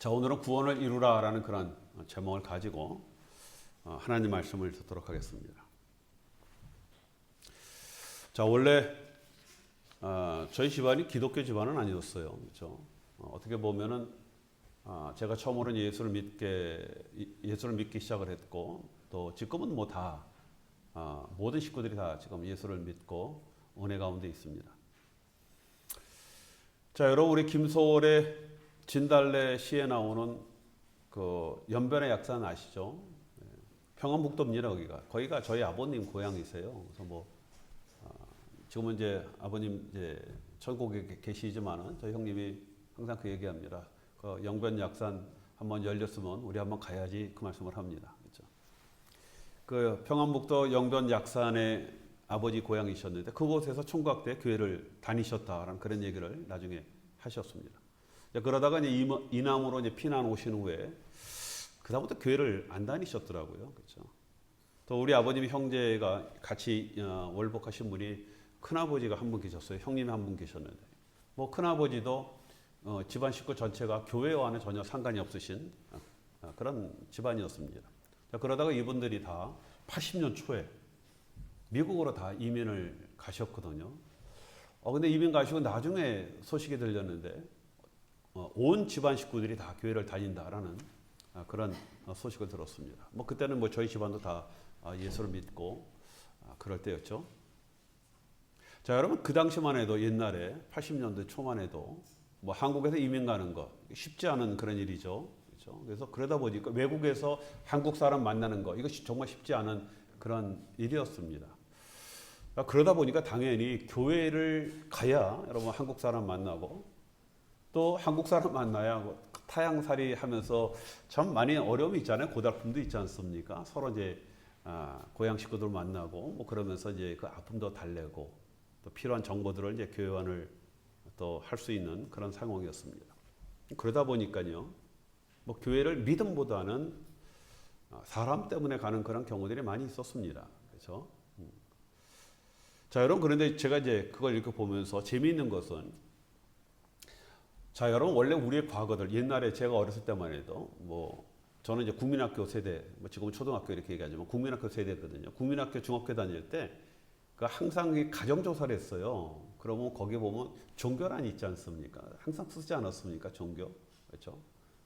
자, 오늘은 구원을 이루라라는 그런 제목을 가지고 하나님 말씀을 듣도록 하겠습니다. 자, 원래 저희 집안이 기독교 집안은 아니었어요. 그렇죠? 어떻게 보면은 제가 처음으로는 예수를 믿기 시작을 했고, 또 지금은 뭐 다 모든 식구들이 다 지금 예수를 믿고 은혜 가운데 있습니다. 자, 여러분, 우리 김소월의 진달래 시에 나오는 그 연변의 약산 아시죠? 평안북도입니다. 거기가 저희 아버님 고향이세요. 그래서 뭐 지금은 이제 아버님 이제 천국에 계시지만은 저희 형님이 항상 그 얘기합니다. 그 연변 약산 한번 열렸으면 우리 한번 가야지, 그 말씀을 합니다. 그렇죠? 그 평안북도 연변 약산에 아버지 고향이셨는데 그곳에서 총각 때 교회를 다니셨다라는 그런 얘기를 나중에 하셨습니다. 그러다가 이제 이남으로 이제 피난 오신 후에 그다음부터 교회를 안 다니셨더라고요. 그렇죠? 또 우리 아버님 형제가 같이 월복하신 분이 큰아버지가 한 분 계셨어요. 형님이 한 분 계셨는데 뭐 큰아버지도 집안 식구 전체가 교회와는 전혀 상관이 없으신 그런 집안이었습니다. 그러다가 이분들이 다 80년 초에 미국으로 다 이민을 가셨거든요. 근데 이민 가시고 나중에 소식이 들렸는데 온 집안 식구들이 다 교회를 다닌다라는 그런 소식을 들었습니다. 뭐 그때는 뭐 저희 집안도 다 예수를 믿고 그럴 때였죠. 자, 여러분, 그 당시만 해도 옛날에 80년대 초만 해도 뭐 한국에서 이민 가는 거 쉽지 않은 그런 일이죠. 그렇죠? 그래서 그러다 보니까 외국에서 한국 사람 만나는 거 이것이 정말 쉽지 않은 그런 일이었습니다. 그러다 보니까 당연히 교회를 가야 여러분 한국 사람 만나고 또 한국 사람 만나야 타향살이 하면서 참 많이 어려움이 있잖아요. 고달픔도 있지 않습니까? 서로 이제 고향 식구들 만나고 뭐 그러면서 이제 그 아픔도 달래고 또 필요한 정보들을 이제 교환을 또 할 수 있는 그런 상황이었습니다. 그러다 보니까요, 뭐 교회를 믿음보다는 사람 때문에 가는 그런 경우들이 많이 있었습니다. 그렇죠? 자, 여러분, 그런데 제가 이제 그걸 이렇게 보면서 재미있는 것은, 자, 여러분, 원래 우리의 과거들, 옛날에 제가 어렸을 때만 해도 뭐 저는 이제 국민학교 세대, 뭐 지금은 초등학교 이렇게 얘기하지만 국민학교 세대거든요. 국민학교 중학교 다닐 때 그 항상 가정조사를 했어요. 그러면 거기 보면 종교란이 있지 않습니까? 항상 쓰지 않았습니까? 종교. 그렇죠?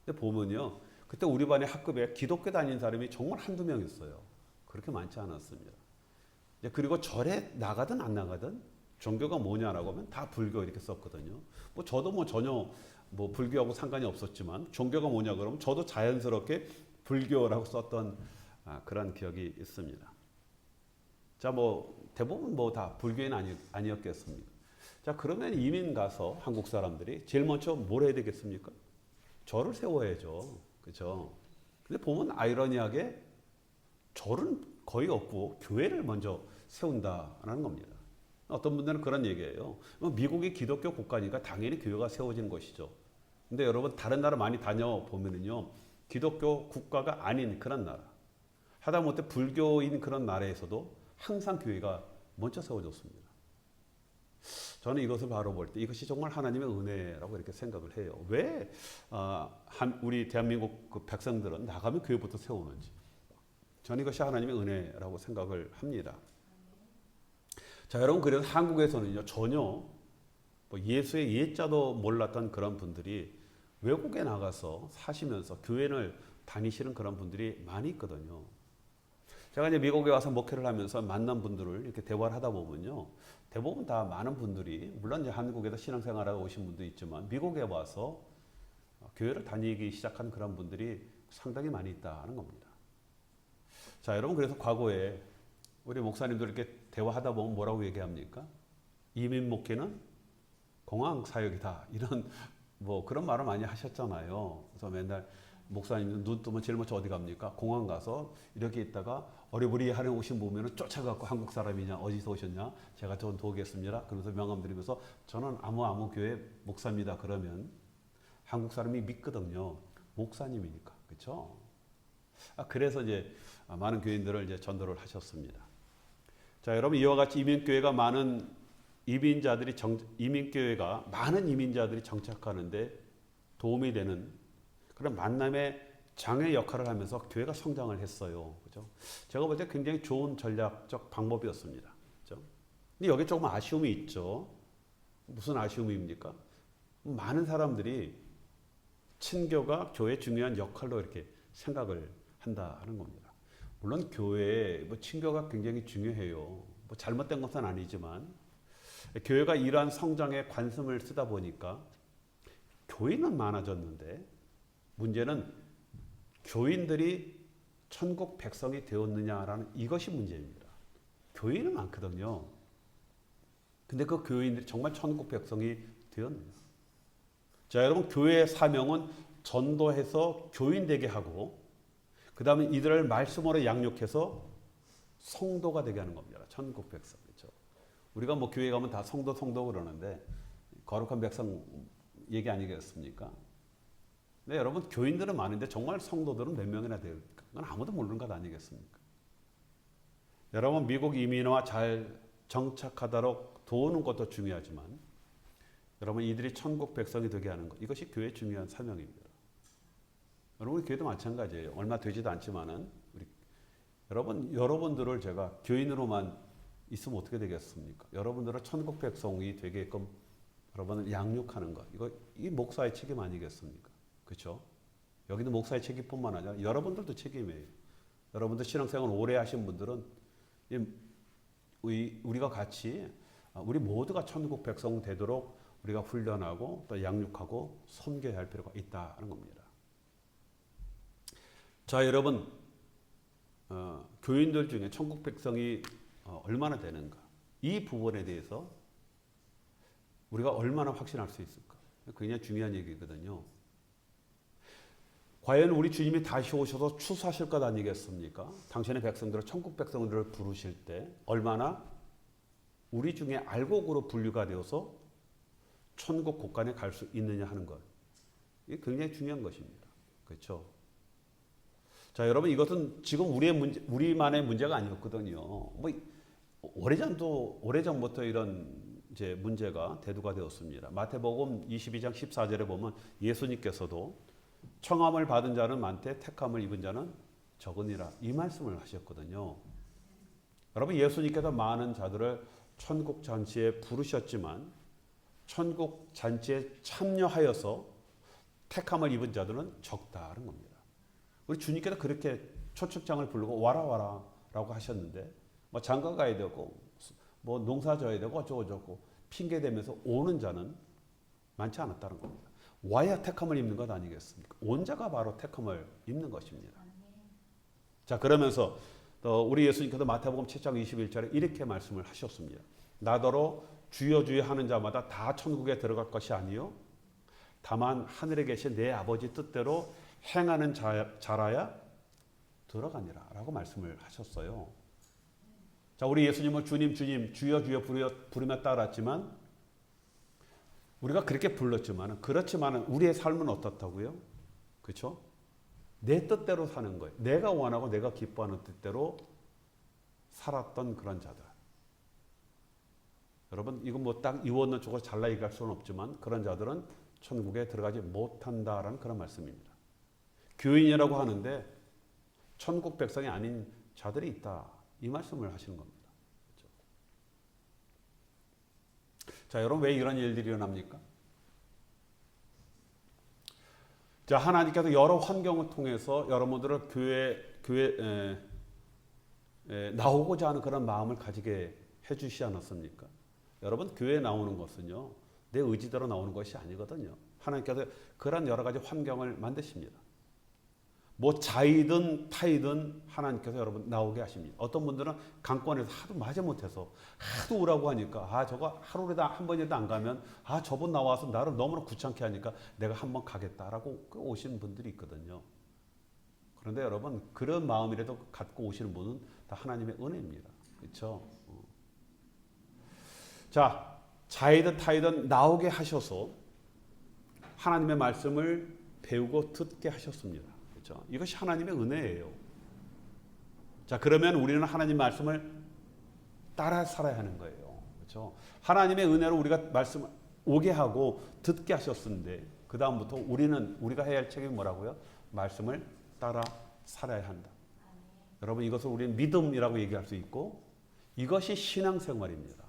근데 보면요, 그때 우리 반의 학급에 기독교 다닌 사람이 정말 한두 명 있어요. 그렇게 많지 않았습니다. 그리고 절에 나가든 안 나가든 종교가 뭐냐라고 하면 다 불교 이렇게 썼거든요. 뭐 저도 뭐 전혀 뭐 불교하고 상관이 없었지만 종교가 뭐냐 그러면 저도 자연스럽게 불교라고 썼던 그런 기억이 있습니다. 자, 뭐 대부분 뭐 다 불교인 아니었겠습니까? 자, 그러면 이민 가서 한국 사람들이 제일 먼저 뭘 해야 되겠습니까? 절을 세워야죠. 그렇죠? 근데 보면 아이러니하게 절은 거의 없고 교회를 먼저 세운다라는 겁니다. 어떤 분들은 그런 얘기예요. 미국이 기독교 국가니까 당연히 교회가 세워지는 것이죠. 근데 여러분, 다른 나라 많이 다녀보면은요, 기독교 국가가 아닌 그런 나라, 하다못해 불교인 그런 나라에서도 항상 교회가 먼저 세워졌습니다. 저는 이것을 바로 볼 때 이것이 정말 하나님의 은혜라고 이렇게 생각을 해요. 왜 우리 대한민국 그 백성들은 나가면 교회부터 세우는지. 저는 이것이 하나님의 은혜라고 생각을 합니다. 자, 여러분, 그래서 한국에서는요, 전혀 뭐 예수의 예자도 몰랐던 그런 분들이 외국에 나가서 사시면서 교회를 다니시는 그런 분들이 많이 있거든요. 제가 이제 미국에 와서 목회를 하면서 만난 분들을 이렇게 대화를 하다 보면요, 대부분 다 많은 분들이, 물론 이제 한국에서 신앙생활하러 오신 분도 있지만 미국에 와서 교회를 다니기 시작한 그런 분들이 상당히 많이 있다는 겁니다. 자, 여러분, 그래서 과거에 우리 목사님들 이렇게 대화하다 보면 뭐라고 얘기합니까? 이민 목회는 공항 사역이다. 이런 뭐 그런 말을 많이 하셨잖아요. 그래서 맨날 목사님들 눈 뜨면 제일 먼저 어디 갑니까? 공항 가서 이렇게 있다가 어리부리하러 오신 보면은 쫓아가고 한국 사람이냐, 어디서 오셨냐? 제가 좀 도우겠습니다. 그러면서 명함 드리면서 저는 아무 교회 목사입니다. 그러면 한국 사람이 믿거든요. 목사님이니까. 그렇죠? 그래서 이제 많은 교인들을 이제 전도를 하셨습니다. 자, 여러분, 이와 같이 많은 이민자들이 정착하는데 도움이 되는 그런 만남의 장의 역할을 하면서 교회가 성장을 했어요. 그죠? 제가 볼 때 굉장히 좋은 전략적 방법이었습니다. 그죠? 근데 여기 조금 아쉬움이 있죠. 무슨 아쉬움입니까? 많은 사람들이 친교가 교회의 중요한 역할로 이렇게 생각을 한다는 겁니다. 물론 교회에 뭐 친교가 굉장히 중요해요. 뭐 잘못된 것은 아니지만 교회가 이러한 성장에 관심을 쓰다 보니까 교인은 많아졌는데 문제는 교인들이 천국 백성이 되었느냐라는 이것이 문제입니다. 교인은 많거든요. 근데 그 교인들이 정말 천국 백성이 되었느냐. 자, 여러분, 교회의 사명은 전도해서 교인 되게 하고 그 다음에 이들을 말씀으로 양육해서 성도가 되게 하는 겁니다. 천국 백성. 그렇죠? 우리가 뭐 교회 가면 다 성도 그러는데 거룩한 백성 얘기 아니겠습니까? 네, 여러분, 교인들은 많은데 정말 성도들은 몇 명이나 될까? 그건 아무도 모르는 것 아니겠습니까? 여러분, 미국 이민화 잘 정착하도록 도우는 것도 중요하지만 여러분, 이들이 천국 백성이 되게 하는 것, 이것이 교회의 중요한 사명입니다. 여러분, 교회도 마찬가지예요. 얼마 되지도 않지만은 여러분들을 제가 교인으로만 있으면 어떻게 되겠습니까? 여러분들을 천국 백성이 되게끔 여러분을 양육하는 것, 이 목사의 책임 아니겠습니까? 그렇죠? 여기도 목사의 책임뿐만 아니라 여러분들도 책임이에요. 여러분들 신앙생활 오래 하신 분들은 우리가 같이 우리 모두가 천국 백성 되도록 우리가 훈련하고 또 양육하고 섬겨야 할 필요가 있다는 겁니다. 자, 여러분, 교인들 중에 천국 백성이 얼마나 되는가? 이 부분에 대해서 우리가 얼마나 확신할 수 있을까? 굉장히 중요한 얘기거든요. 과연 우리 주님이 다시 오셔서 추수하실 것 아니겠습니까? 당신의 백성들을, 천국 백성들을 부르실 때 얼마나 우리 중에 알곡으로 분류가 되어서 천국 곳간에 갈 수 있느냐 하는 것. 이게 굉장히 중요한 것입니다. 그렇죠? 자, 여러분, 이것은 지금 우리만의 문제가 아니었거든요. 뭐 오래전부터 이런 이제 문제가 대두가 되었습니다. 마태복음 22장 14절에 보면 예수님께서도 청함을 받은 자는 많되 택함을 입은 자는 적으니라, 이 말씀을 하셨거든요. 여러분, 예수님께서 많은 자들을 천국 잔치에 부르셨지만 천국 잔치에 참여하여서 택함을 입은 자들은 적다는 겁니다. 우리 주님께서 그렇게 초축장을 부르고 와라 라고 하셨는데 뭐 장가 가야 되고 뭐 농사 져야 되고 어쩌고 핑계 대면서 오는 자는 많지 않았다는 겁니다. 와야 택함을 입는 것 아니겠습니까? 온 자가 바로 택함을 입는 것입니다. 자, 그러면서 또 우리 예수님께서 마태복음 7장 21절에 이렇게 말씀을 하셨습니다. 나더러 주여 주여 하는 자마다 다 천국에 들어갈 것이 아니요 다만 하늘에 계신 내 아버지 뜻대로 행하는 자라야 들어가니라 라고 말씀을 하셨어요. 자, 우리 예수님을 주님 주여 주여 부르며 따랐지만 우리가 그렇게 불렀지만 그렇지만 우리의 삶은 어떻다고요? 그렇죠? 내 뜻대로 사는 거예요. 내가 원하고 내가 기뻐하는 뜻대로 살았던 그런 자들. 여러분, 이건 뭐 딱 이원론 쪽으로 잘라 얘기할 수는 없지만 그런 자들은 천국에 들어가지 못한다라는 그런 말씀입니다. 교인이라고 하는데 천국 백성이 아닌 자들이 있다, 이 말씀을 하시는 겁니다. 그렇죠? 자, 여러분, 왜 이런 일들이 일어납니까? 자, 하나님께서 여러 환경을 통해서 여러분들을 교회에 나오고자 하는 그런 마음을 가지게 해주시지 않았습니까? 여러분, 교회에 나오는 것은요, 내 의지대로 나오는 것이 아니거든요. 하나님께서 그런 여러 가지 환경을 만드십니다. 뭐 자이든 타이든 하나님께서 여러분 나오게 하십니다. 어떤 분들은 강권에서 하도 마지못해서 하도 오라고 하니까 저거 하루에도 한 번이라도 안 가면 저분 나와서 나를 너무나 귀찮게 하니까 내가 한번 가겠다라고 오시는 분들이 있거든요. 그런데 여러분, 그런 마음이라도 갖고 오시는 분은 다 하나님의 은혜입니다. 그렇죠? 자, 자이든 타이든 나오게 하셔서 하나님의 말씀을 배우고 듣게 하셨습니다. 그렇죠? 이것이 하나님의 은혜예요. 자, 그러면 우리는 하나님 말씀을 따라 살아야 하는 거예요. 그렇죠? 하나님의 은혜로 우리가 말씀 오게 하고 듣게 하셨는데 그 다음부터 우리가 해야 할 책임이 뭐라고요? 말씀을 따라 살아야 한다. 여러분 이것을 우리는 믿음이라고 얘기할 수 있고 이것이 신앙생활입니다.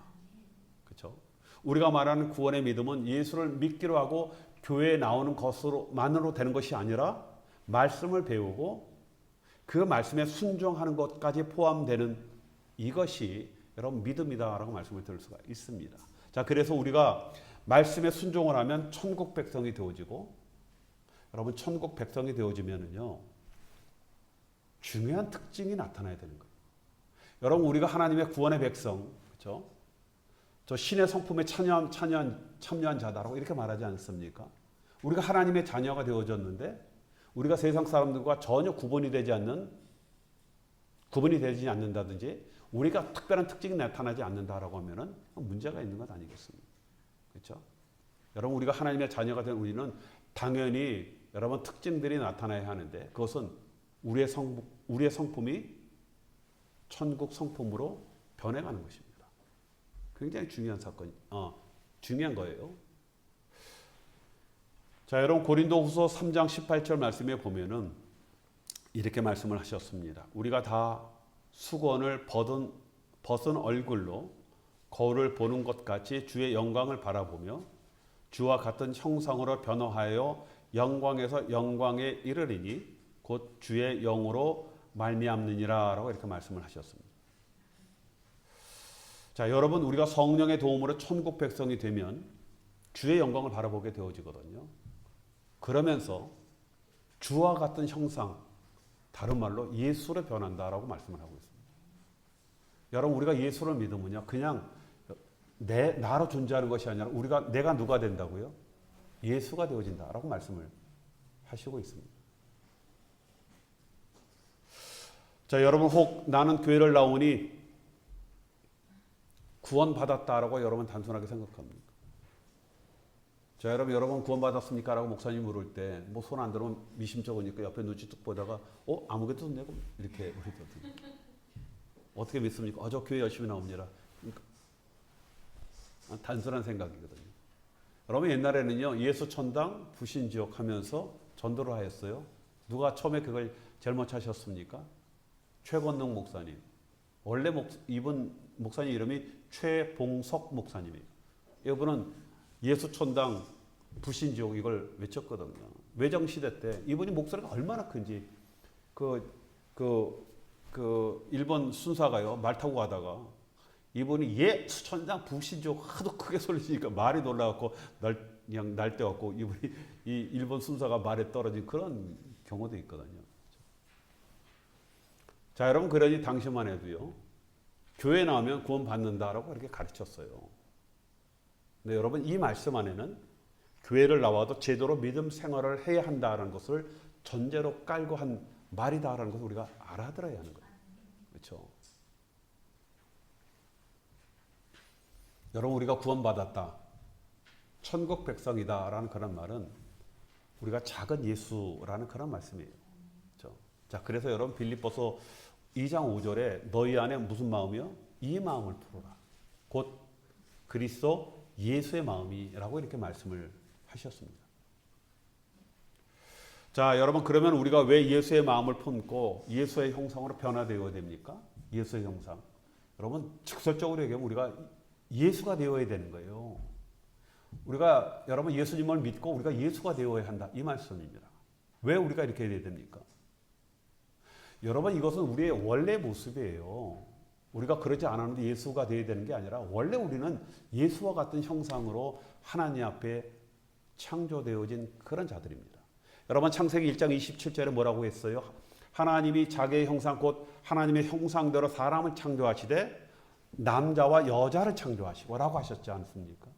그렇죠? 우리가 말하는 구원의 믿음은 예수를 믿기로 하고 교회에 나오는 것으로만으로 되는 것이 아니라 말씀을 배우고 그 말씀에 순종하는 것까지 포함되는 이것이 여러분 믿음이다라고 말씀을 드릴 수가 있습니다. 자, 그래서 우리가 말씀에 순종을 하면 천국 백성이 되어지고 여러분 천국 백성이 되어지면은요 중요한 특징이 나타나야 되는 거예요. 여러분 우리가 하나님의 구원의 백성, 그렇죠? 저 신의 성품에 참여한 자다라고 이렇게 말하지 않습니까? 우리가 하나님의 자녀가 되어졌는데 우리가 세상 사람들과 전혀 구분이 되지 않는다든지 우리가 특별한 특징이 나타나지 않는다라고 하면은 문제가 있는 것 아니겠습니까? 그렇죠? 여러분 우리가 하나님의 자녀가 된 우리는 당연히 여러분 특징들이 나타나야 하는데 그것은 우리의 성품이 천국 성품으로 변해가는 것입니다. 굉장히 중요한 중요한 거예요. 자, 여러분 고린도후서 3장 18절 말씀에 보면은 이렇게 말씀을 하셨습니다. 우리가 다 수건을 벗은 얼굴로 거울을 보는 것 같이 주의 영광을 바라보며 주와 같은 형상으로 변화하여 영광에서 영광에 이르리니 곧 주의 영으로 말미암느니라라고 이렇게 말씀을 하셨습니다. 자, 여러분 우리가 성령의 도움으로 천국 백성이 되면 주의 영광을 바라보게 되어지거든요. 그러면서 주와 같은 형상, 다른 말로 예수로 변한다라고 말씀을 하고 있습니다. 여러분 우리가 예수를 믿으면요 그냥 나로 존재하는 것이 아니라 내가 누가 된다고요? 예수가 되어진다라고 말씀을 하시고 있습니다. 자, 여러분 혹 나는 교회를 나오니 구원받았다라고 여러분 단순하게 생각합니까? 자, 여러분 구원받았습니까? 라고 목사님 물을 때 뭐 손 안 들으면 미심쩍으니까 옆에 눈치 뚝 보다가 아무것도 없네 이렇게 우리도 어떻게 믿습니까? 저 교회 열심히 나옵니다. 그러니까 단순한 생각이거든요. 여러분 옛날에는요 예수 천당 부신지옥 하면서 전도를 하였어요. 누가 처음에 그걸 제일 먼저 하셨습니까? 최건능 목사님. 원래 이분 목사님 이름이 최봉석 목사님이에요. 이분은 예수 천당 부신지옥 이걸 외쳤거든요. 외정시대 때 이분이 목소리가 얼마나 큰지 일본 순사가요 말 타고 가다가 이분이 예수 천당 부신지옥 하도 크게 소리치니까 말이 놀라갖고 그냥 날뛰어갖고 이분이 이 일본 순사가 말에 떨어진 그런 경우도 있거든요. 자, 여러분 그러니 당시만 해도요 교회 나오면 구원 받는다라고 이렇게 가르쳤어요. 근데 여러분 이 말씀 안에는 교회를 나와도 제대로 믿음 생활을 해야 한다는 것을 전제로 깔고 한 말이다라는 것을 우리가 알아들어야 하는 거예요. 그렇죠? 여러분 우리가 구원받았다. 천국 백성이다라는 그런 말은 우리가 작은 예수라는 그런 말씀이에요. 그렇죠? 자, 그래서 여러분 빌립보서 2장 5절에 너희 안에 무슨 마음이요? 이 마음을 풀어라. 곧 그리스도 예수의 마음이라고 이렇게 말씀을 하셨습니다. 자, 여러분 그러면 우리가 왜 예수의 마음을 품고 예수의 형상으로 변화되어야 됩니까? 예수의 형상. 여러분 직설적으로 얘기하면 우리가 예수가 되어야 되는 거예요. 우리가 여러분 예수님을 믿고 우리가 예수가 되어야 한다 이 말씀입니다. 왜 우리가 이렇게 해야 됩니까? 여러분 이것은 우리의 원래 모습이에요. 우리가 그러지 않았는데 예수가 되어야 되는 게 아니라 원래 우리는 예수와 같은 형상으로 하나님 앞에 창조되어진 그런 자들입니다. 여러분 창세기 1장 27절에 뭐라고 했어요? 하나님이 자기의 형상 곧 하나님의 형상대로 사람을 창조하시되 남자와 여자를 창조하시고라고 하셨지 않습니까?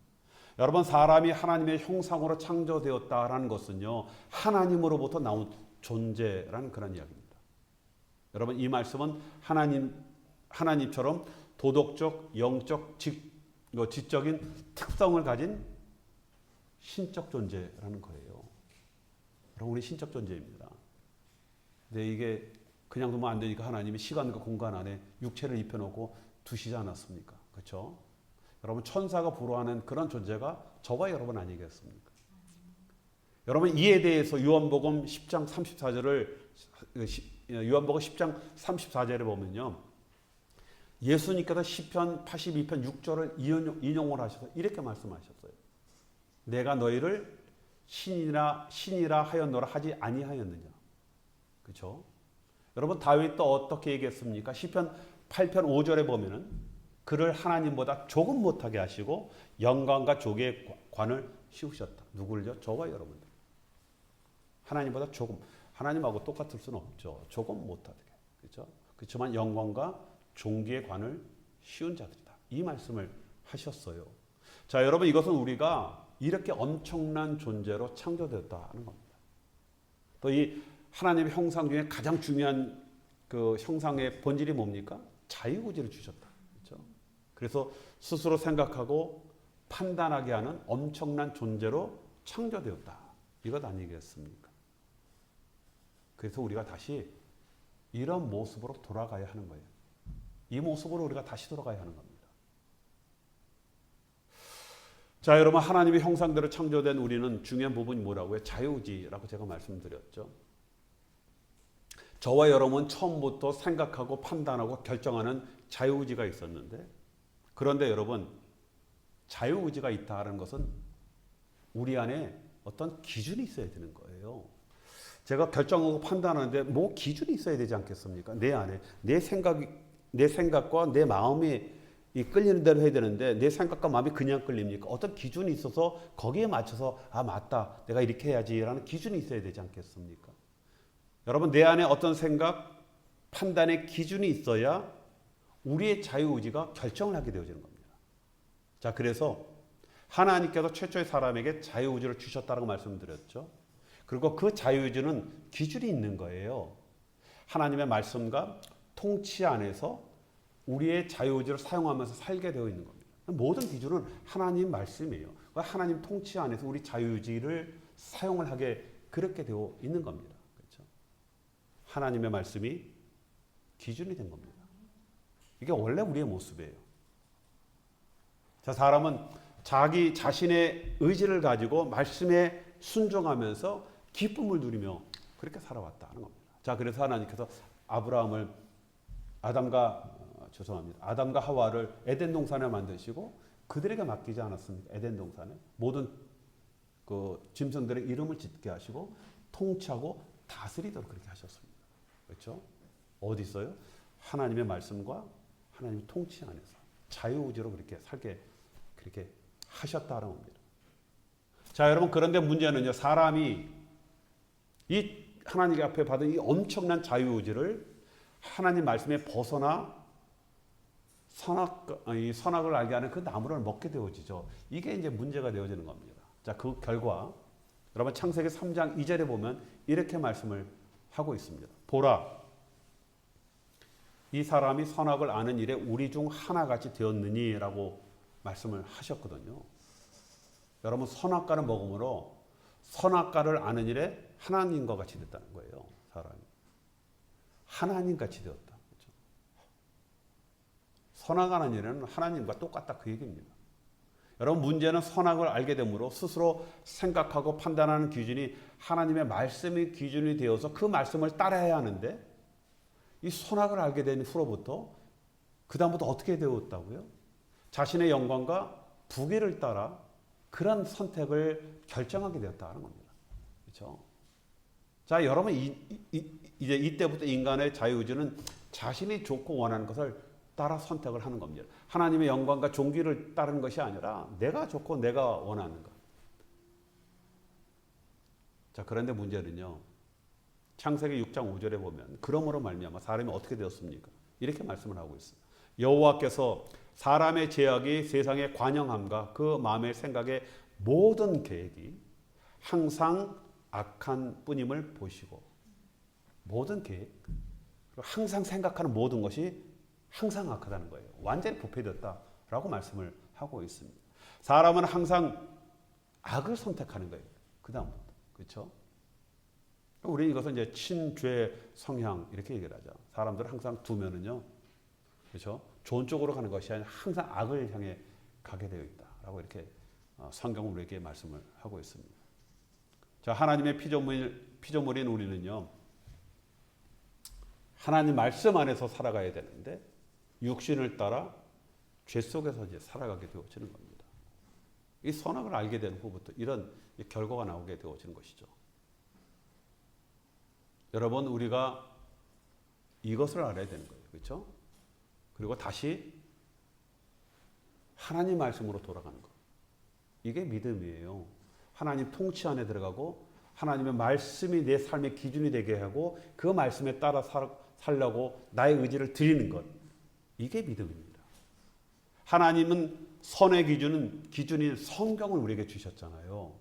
여러분 사람이 하나님의 형상으로 창조되었다라는 것은요 하나님으로부터 나온 존재라는 그런 이야기입니다. 여러분 이 말씀은 하나님처럼 도덕적, 영적, 지적인 특성을 가진 신적 존재라는 거예요. 여러분 우리 신적 존재입니다. 근데 이게 그냥 두면 안 되니까 하나님이 시간과 공간 안에 육체를 입혀놓고 두시지 않았습니까? 그렇죠? 여러분 천사가 부러워하는 그런 존재가 저와 여러분 아니겠습니까? 여러분 이에 대해서 요한복음 10장 34절을 요한복음 10장 34절에 보면요. 예수님께서 시편 82편 6절을 인용을 하셔서 이렇게 말씀하셨어요. 내가 너희를 신이라 하였노라 하지 아니하였느냐. 그렇죠? 여러분 다윗도 어떻게 얘기했습니까? 시편 8편 5절에 보면은 그를 하나님보다 조금 못하게 하시고 영광과 조계의 관을 씌우셨다. 누굴요? 저와 여러분들. 하나님보다 조금. 하나님하고 똑같을 수는 없죠. 조금 못하게. 그렇죠? 그렇지만 영광과 존귀의 관을 씌운 자들이다. 이 말씀을 하셨어요. 자, 여러분 이것은 우리가 이렇게 엄청난 존재로 창조되었다는 겁니다. 또 이 하나님의 형상 중에 가장 중요한 그 형상의 본질이 뭡니까? 자유의지를 주셨다. 그렇죠? 그래서 스스로 생각하고 판단하게 하는 엄청난 존재로 창조되었다. 이것 아니겠습니까? 그래서 우리가 다시 이런 모습으로 돌아가야 하는 거예요. 이 모습으로 우리가 다시 돌아가야 하는 겁니다. 자, 여러분 하나님의 형상대로 창조된 우리는 중요한 부분이 뭐라고요? 자유의지라고 제가 말씀드렸죠. 저와 여러분은 처음부터 생각하고 판단하고 결정하는 자유의지가 있었는데, 그런데 여러분 자유의지가 있다는 것은 우리 안에 어떤 기준이 있어야 되는 거예요. 제가 결정하고 판단하는데 뭐 기준이 있어야 되지 않겠습니까? 내 안에 내 생각과 내 마음이 끌리는 대로 해야 되는데 내 생각과 마음이 그냥 끌립니까? 어떤 기준이 있어서 거기에 맞춰서 아 맞다 내가 이렇게 해야지라는 기준이 있어야 되지 않겠습니까? 여러분 내 안에 어떤 생각, 판단의 기준이 있어야 우리의 자유의지가 결정을 하게 되어지는 겁니다. 자, 그래서 하나님께서 최초의 사람에게 자유의지를 주셨다고 말씀드렸죠. 그리고 그 자유의지는 기준이 있는 거예요. 하나님의 말씀과 통치 안에서 우리의 자유의지를 사용하면서 살게 되어 있는 겁니다. 모든 기준은 하나님 말씀이에요. 하나님 통치 안에서 우리 자유의지를 사용을 하게 그렇게 되어 있는 겁니다. 그렇죠? 하나님의 말씀이 기준이 된 겁니다. 이게 원래 우리의 모습이에요. 자, 사람은 자기 자신의 의지를 가지고 말씀에 순종하면서 기쁨을 누리며 그렇게 살아왔다는 겁니다. 자, 그래서 하나님께서 아담과 하와를 에덴 동산에 만드시고 그들에게 맡기지 않았습니까? 에덴 동산에 모든 그 짐승들의 이름을 짓게 하시고 통치하고 다스리도록 그렇게 하셨습니다. 그렇죠? 어디 있어요? 하나님의 말씀과 하나님의 통치 안에서 자유의지로 그렇게 살게 그렇게 하셨다는 겁니다. 자, 여러분 그런데 문제는요. 사람이 이 하나님 앞에 받은 이 엄청난 자유의지를 하나님 말씀에 벗어나 선악을 알게 하는 그 나무를 먹게 되어지죠. 이게 이제 문제가 되어지는 겁니다. 자, 그 결과 여러분 창세기 3장 2절에 보면 이렇게 말씀을 하고 있습니다. 보라, 이 사람이 선악을 아는 일에 우리 중 하나같이 되었느니라고 말씀을 하셨거든요. 여러분 선악과를 먹음으로 선악과를 아는 일에 하나님과 같이 됐다는 거예요. 사람이 하나님같이 되었다. 그렇죠? 선악하는 일에는 하나님과 똑같다 그 얘기입니다. 여러분 문제는 선악을 알게 되므로 스스로 생각하고 판단하는 기준이 하나님의 말씀이 기준이 되어서 그 말씀을 따라야 하는데 이 선악을 알게 된 후로부터 그 다음부터 어떻게 되었다고요? 자신의 영광과 부귀를 따라 그런 선택을 결정하게 되었다는 겁니다. 그렇죠? 자, 여러분 이제 이때부터 인간의 자유의지는 자신이 좋고 원하는 것을 따라 선택을 하는 겁니다. 하나님의 영광과 존귀를 따르는 것이 아니라 내가 좋고 내가 원하는 것. 자, 그런데 문제는요. 창세기 6장 5절에 보면 그러므로 말미암아 사람이 어떻게 되었습니까? 이렇게 말씀을 하고 있습니다. 여호와께서 사람의 죄악이 세상에 관영함과 그 마음의 생각의 모든 계획이 항상 악한 뿐임을 보시고 모든 계획 그리고 항상 생각하는 모든 것이 항상 악하다는 거예요. 완전히 부패되었다라고 말씀을 하고 있습니다. 사람은 항상 악을 선택하는 거예요. 그 다음부터. 그렇죠? 우리 이것은 이제 친죄 성향 이렇게 얘기를 하죠. 사람들은 항상 두면은요. 그렇죠? 좋은 쪽으로 가는 것이 아니라 항상 악을 향해 가게 되어 있다라고 이렇게 성경은 우리에게 말씀을 하고 있습니다. 자, 하나님의 피조물인 우리는요, 하나님 말씀 안에서 살아가야 되는데 육신을 따라 죄 속에서 이제 살아가게 되어지는 겁니다. 이 선악을 알게 된 후부터 이런 결과가 나오게 되어지는 것이죠. 여러분, 우리가 이것을 알아야 되는 거예요. 그렇죠? 그리고 다시 하나님 말씀으로 돌아가는 것. 이게 믿음이에요. 하나님 통치 안에 들어가고 하나님의 말씀이 내 삶의 기준이 되게 하고 그 말씀에 따라 살려고 나의 의지를 드리는 것. 이게 믿음입니다. 하나님은 선의 기준인 성경을 우리에게 주셨잖아요.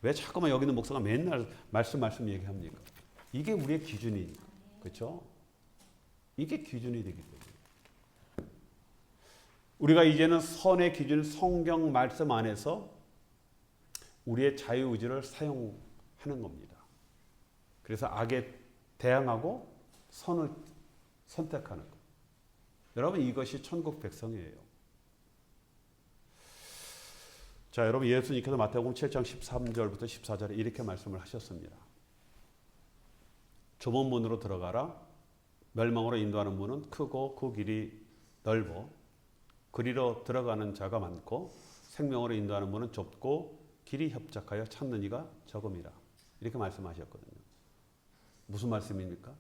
왜 자꾸만 여기 있는 목사가 맨날 말씀 얘기합니까? 이게 우리의 기준이니까. 그렇죠? 이게 기준이 되기 때문에. 우리가 이제는 선의 기준 성경 말씀 안에서 우리의 자유의지를 사용하는 겁니다. 그래서 악에 대항하고 선을 선택하는 것. 여러분, 이것이 천국 백성이에요. 자, 여러분, 예수님께서 마태복음 7장 13절부터 14절에 이렇게 말씀을 하셨습니다. 좁은 문으로 들어가라. 멸망으로 인도하는 문은 크고 그 길이 넓어 그리로 들어가는 자가 많고 생명으로 인도하는 문은 좁고 길이 협착하여 찾는 이가 적음이라. 이렇게 말씀하셨거든요. 무슨 말씀입니까?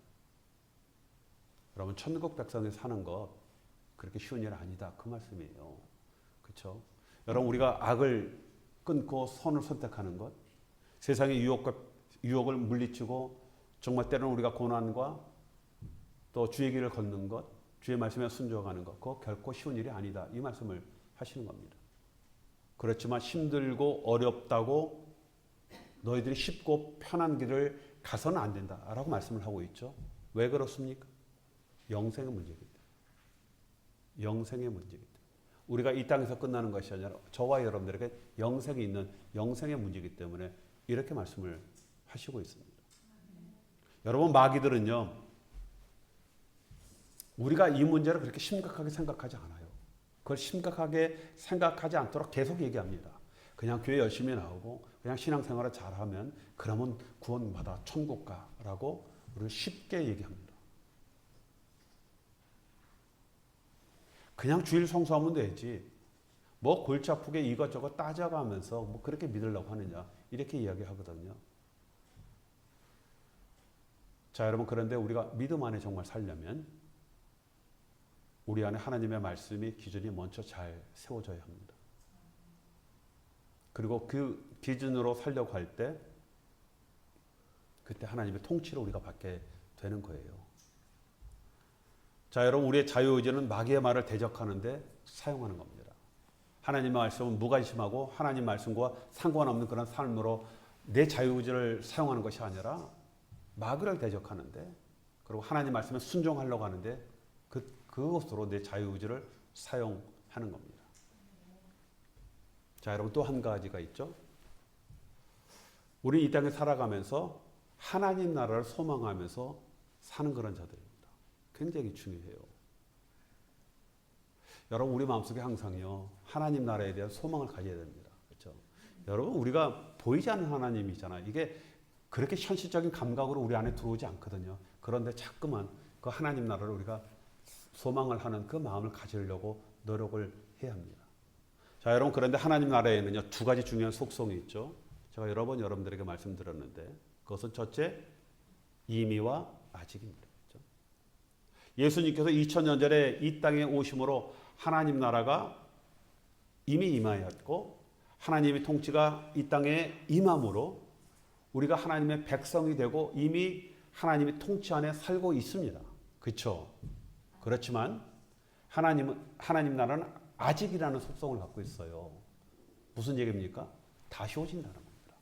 여러분, 천국 백성이 사는 것 그렇게 쉬운 일 아니다. 그 말씀이에요. 그렇죠? 여러분, 우리가 악을 끊고 선을 선택하는 것, 세상의 유혹을 물리치고 정말 때로는 우리가 고난과 또 주의 길을 걷는 것, 주의 말씀에 순종하는 것, 그거 결코 쉬운 일이 아니다. 이 말씀을 하시는 겁니다. 그렇지만 힘들고 어렵다고 너희들이 쉽고 편한 길을 가서는 안 된다라고 말씀을 하고 있죠. 왜 그렇습니까? 영생의 문제이기 때문에. 영생의 문제이기 때문에. 우리가 이 땅에서 끝나는 것이 아니라 저와 여러분들에게 영생이 있는 영생의 문제이기 때문에 이렇게 말씀을 하시고 있습니다. 여러분, 마귀들은요, 우리가 이 문제를 그렇게 심각하게 생각하지 않아요. 그걸 심각하게 생각하지 않도록 계속 얘기합니다. 그냥 교회 열심히 나오고 그냥 신앙생활을 잘하면 그러면 구원받아 천국 가라고 우리를 쉽게 얘기합니다. 그냥 주일 성수하면 되지. 뭐 골치 아프게 이것저것 따져가면서 뭐 그렇게 믿으려고 하느냐. 이렇게 이야기하거든요. 자, 여러분, 그런데 우리가 믿음 안에 정말 살려면 우리 안에 하나님의 말씀이 기준이 먼저 잘 세워져야 합니다. 그리고 그 기준으로 살려고 할 때 그때 하나님의 통치를 우리가 받게 되는 거예요. 자, 여러분, 우리의 자유의지는 마귀의 말을 대적하는데 사용하는 겁니다. 하나님의 말씀은 무관심하고 하나님 말씀과 상관없는 그런 삶으로 내 자유의지를 사용하는 것이 아니라 마귀를 대적하는데, 그리고 하나님 말씀에 순종하려고 하는데 그것으로 내 자유의지를 사용하는 겁니다. 자, 여러분, 또 한 가지가 있죠. 우리 이 땅에 살아가면서 하나님 나라를 소망하면서 사는 그런 자들입니다. 굉장히 중요해요. 여러분, 우리 마음속에 항상요, 하나님 나라에 대한 소망을 가져야 됩니다. 그렇죠? 여러분, 우리가 보이지 않는 하나님이잖아요. 이게 그렇게 현실적인 감각으로 우리 안에 들어오지 않거든요. 그런데 자꾸만 그 하나님 나라를 우리가 소망을 하는 그 마음을 가지려고 노력을 해야 합니다. 자, 여러분, 그런데 하나님 나라에는요, 두 가지 중요한 속성이 있죠. 제가 여러 번 여러분들에게 말씀드렸는데 그것은 첫째, 임의와 아직입니다. 그렇죠? 예수님께서 2000년 전에 이 땅에 오심으로 하나님 나라가 이미 임하였고 하나님의 통치가 이 땅에 임함으로 우리가 하나님의 백성이 되고 이미 하나님의 통치 안에 살고 있습니다. 그렇죠? 그렇지만 하나님 나라는 아직이라는 속성을 갖고 있어요. 무슨 얘기입니까? 다시 오신다는 겁니다.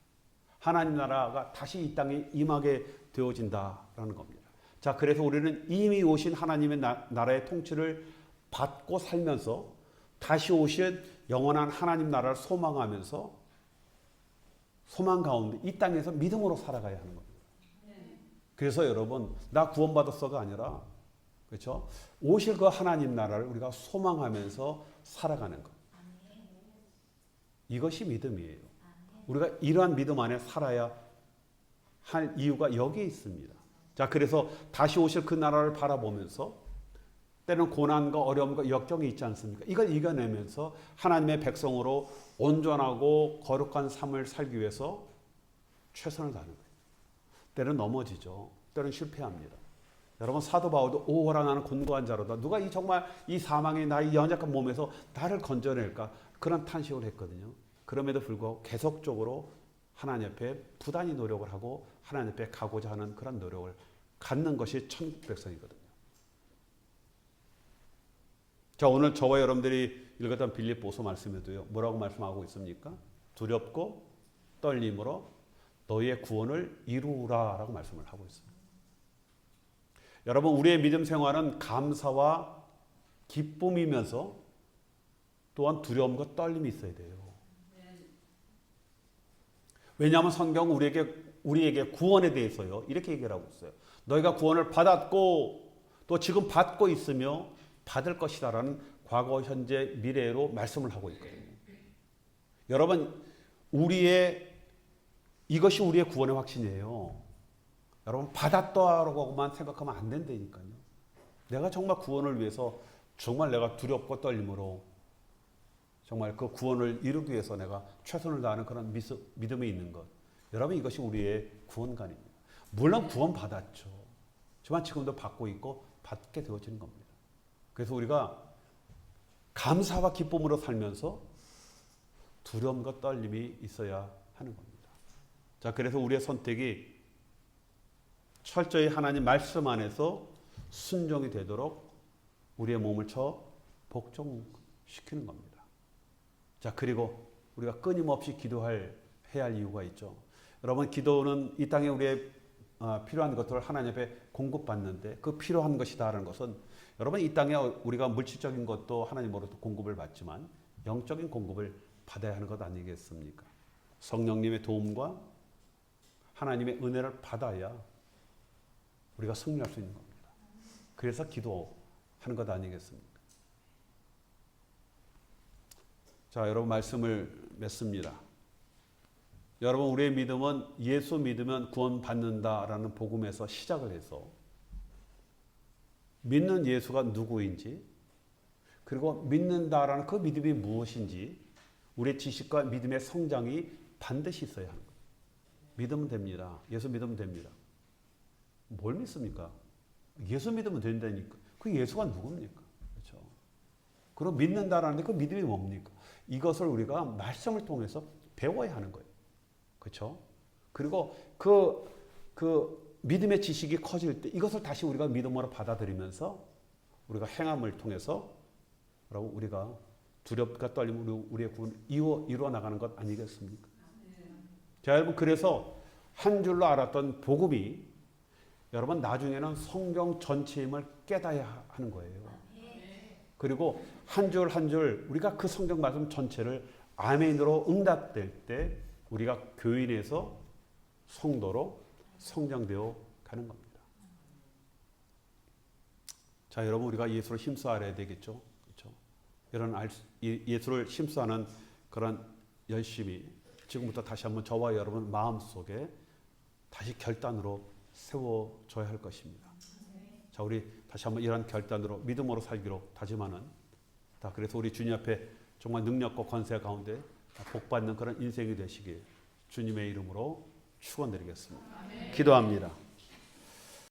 하나님 나라가 다시 이 땅에 임하게 되어진다라는 겁니다. 자, 그래서 우리는 이미 오신 하나님의 나라의 통치를 받고 살면서 다시 오신 영원한 하나님 나라를 소망하면서 소망 가운데 이 땅에서 믿음으로 살아가야 하는 겁니다. 그래서 여러분, 나 구원받았어가 아니라, 그렇죠? 오실 그 하나님 나라를 우리가 소망하면서 살아가는 것. 이것이 믿음이에요. 우리가 이러한 믿음 안에 살아야 할 이유가 여기에 있습니다. 자, 그래서 다시 오실 그 나라를 바라보면서 때는 고난과 어려움과 역경이 있지 않습니까? 이걸 이겨내면서 하나님의 백성으로 온전하고 거룩한 삶을 살기 위해서 최선을 다하는 거예요. 때는 넘어지죠. 때는 실패합니다. 여러분 사도 바울도 오호라 나는 곤고한 자로다. 누가 이 정말 이 사망의 나의 연약한 몸에서 나를 건져낼까? 그런 탄식을 했거든요. 그럼에도 불구하고 계속적으로 하나님 앞에 부단히 노력을 하고 하나님 앞에 가고자 하는 그런 노력을 갖는 것이 천국 백성이거든요. 자, 오늘 저와 여러분들이 읽었던 빌립보서 말씀에도요. 뭐라고 말씀하고 있습니까? 두렵고 떨림으로 너희의 구원을 이루라라고 말씀을 하고 있습니다. 여러분 우리의 믿음 생활은 감사와 기쁨이면서 또한 두려움과 떨림이 있어야 돼요. 왜냐하면 성경은 우리에게 구원에 대해서요 이렇게 얘기를 하고 있어요. 너희가 구원을 받았고 또 지금 받고 있으며 받을 것이다라는 과거, 현재, 미래로 말씀을 하고 있거든요. 여러분 이것이 우리의 구원의 확신이에요. 여러분 받았다라고만 생각하면 안 된다니까요. 내가 정말 구원을 위해서 정말 내가 두렵고 떨림으로 정말 그 구원을 이루기 위해서 내가 최선을 다하는 그런 믿음이 있는 것. 여러분 이것이 우리의 구원관입니다. 물론 구원 받았죠. 하지만 지금도 받고 있고 받게 되어지는 겁니다. 그래서 우리가 감사와 기쁨으로 살면서 두려움과 떨림이 있어야 하는 겁니다. 자, 그래서 우리의 선택이 철저히 하나님 말씀 안에서 순종이 되도록 우리의 몸을 복종시키는 겁니다. 자, 그리고 우리가 끊임없이 해야 할 이유가 있죠. 여러분, 기도는 이 땅에 우리의 필요한 것들을 하나님 앞에 공급받는데 그 필요한 것이다라는 것은 여러분 이 땅에 우리가 물질적인 것도 하나님으로부터 공급을 받지만 영적인 공급을 받아야 하는 것 아니겠습니까? 성령님의 도움과 하나님의 은혜를 받아야 우리가 승리할 수 있는 겁니다. 그래서 기도하는 것 아니겠습니까? 자, 여러분 말씀을 맺습니다. 여러분 우리의 믿음은 예수 믿으면 구원받는다라는 복음에서 시작을 해서 믿는 예수가 누구인지 그리고 믿는다라는 그 믿음이 무엇인지 우리의 지식과 믿음의 성장이 반드시 있어야 하는 거예요. 믿으면 됩니다. 예수 믿으면 됩니다. 뭘 믿습니까? 예수 믿으면 된다니까. 그 예수가 누굽니까? 그렇죠? 그리고 믿는다라는데 그 믿음이 뭡니까? 이것을 우리가 말씀을 통해서 배워야 하는 거예요. 그렇죠? 그리고 그 믿음의 지식이 커질 때 이것을 다시 우리가 믿음으로 받아들이면서 우리가 행함을 통해서 우리가 두렵과 떨림 우리의 구원을 이루어 나가는 것 아니겠습니까? 자, 여러분 그래서 한 줄로 알았던 복음이 여러분 나중에는 성경 전체임을 깨달아야 하는 거예요. 그리고 한 줄 한 줄 우리가 그 성경 말씀 전체를 아멘으로 응답될 때 우리가 교인에서 성도로 성장되어 가는 겁니다. 자, 여러분 우리가 예수를 힘써 알아야 되겠죠. 그렇죠? 이런 예수를 힘써하는 그런 열심이 지금부터 다시 한번 저와 여러분 마음속에 다시 결단으로 세워져야 할 것입니다. 자, 우리 다시 한번 이런 결단으로 믿음으로 살기로 다짐하는 그래서 우리 주님 앞에 정말 능력과 권세 가운데 복받는 그런 인생이 되시길 주님의 이름으로 축원드리겠습니다. 기도합니다.